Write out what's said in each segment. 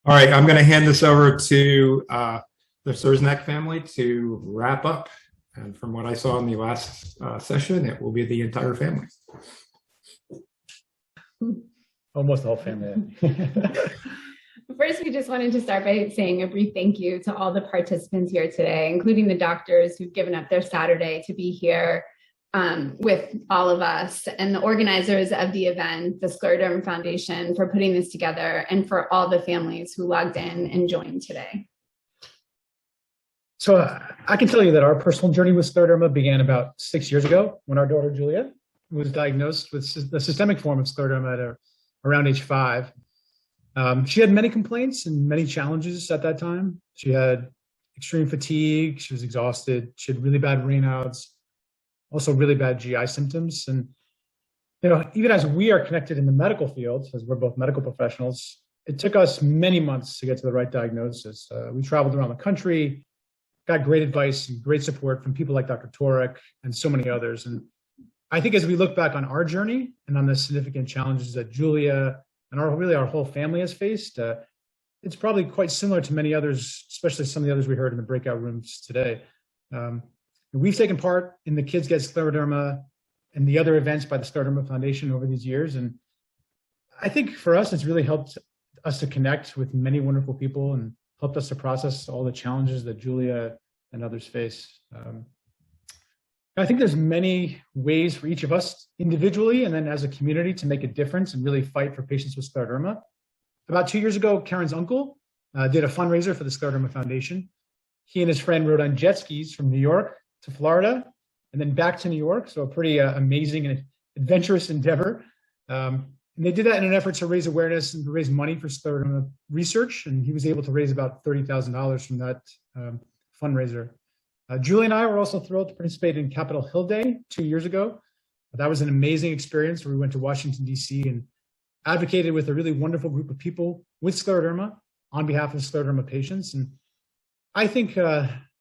All right, I'm going to hand this over to the Sersnack family to wrap up. And from what I saw in the last session, it will be the entire family. Almost the whole family. First, we just wanted to start by saying a brief thank you to all the participants here today, including the doctors who've given up their Saturday to be here with all of us, and the organizers of the event, the Scleroderma Foundation, for putting this together, and for all the families who logged in and joined today. So I can tell you that our personal journey with scleroderma began about 6 years ago when our daughter Julia was diagnosed with the systemic form of scleroderma at around age 5. She had many complaints and many challenges at that time. She had extreme fatigue, she was exhausted, she had really bad rainouts, also really bad GI symptoms. And even as we are connected in the medical field, as we're both medical professionals, it took us many months to get to the right diagnosis. We traveled around the country, got great advice and great support from people like Dr. Torek and so many others. And I think as we look back on our journey and on the significant challenges that Julia and our whole family has faced, it's probably quite similar to many others, especially some of the others we heard in the breakout rooms today. We've taken part in the Kids Get Scleroderma and the other events by the Scleroderma Foundation over these years. And I think for us, it's really helped us to connect with many wonderful people and helped us to process all the challenges that Julia and others face. I think there's many ways for each of us individually and then as a community to make a difference and really fight for patients with scleroderma. About 2 years ago, Karen's uncle did a fundraiser for the Scleroderma Foundation. He and his friend rode on jet skis from New York to Florida and then back to New York. So a pretty amazing and adventurous endeavor. And they did that in an effort to raise awareness and to raise money for scleroderma research. And he was able to raise about $30,000 from that fundraiser. Julie and I were also thrilled to participate in Capitol Hill Day 2 years ago. That was an amazing experience where we went to Washington, D.C. and advocated with a really wonderful group of people with scleroderma on behalf of scleroderma patients. And I think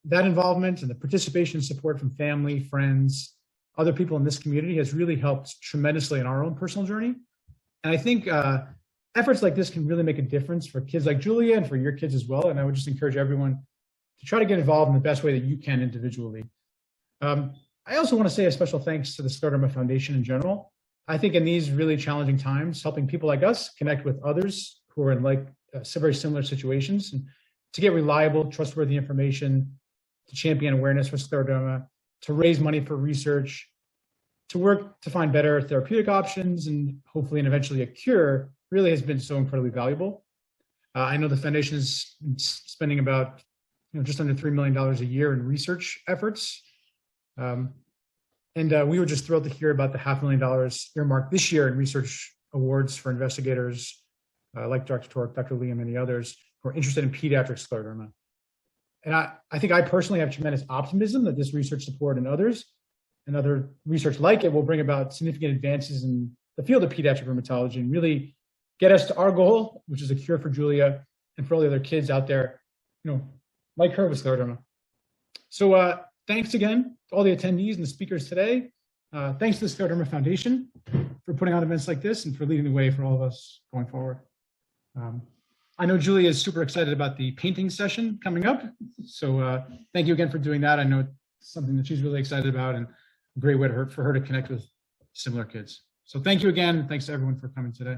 that involvement and the participation and support from family, friends, other people in this community has really helped tremendously in our own personal journey. And I think efforts like this can really make a difference for kids like Julia and for your kids as well. And I would just encourage everyone to try to get involved in the best way that you can individually. I also want to say a special thanks to the Scleroderma Foundation in general. I think in these really challenging times, helping people like us connect with others who are in very similar situations and to get reliable, trustworthy information, to champion awareness for scleroderma, to raise money for research, to work to find better therapeutic options and hopefully and eventually a cure really has been so incredibly valuable. I know the foundation is spending about just under $3 million a year in research efforts. And we were just thrilled to hear about the $500,000 earmarked this year in research awards for investigators like Dr. Torek, Dr. Lee, and many others who are interested in pediatric scleroderma. And I think I personally have tremendous optimism that this research support and others and other research like it will bring about significant advances in the field of pediatric rheumatology and really get us to our goal, which is a cure for Julia and for all the other kids out there, like her with scleroderma. So thanks again to all the attendees and the speakers today. Thanks to the Scleroderma Foundation for putting on events like this and for leading the way for all of us going forward. I know Julia is super excited about the painting session coming up. So thank you again for doing that. I know it's something that she's really excited about and a great way for her to connect with similar kids. So thank you again. Thanks to everyone for coming today.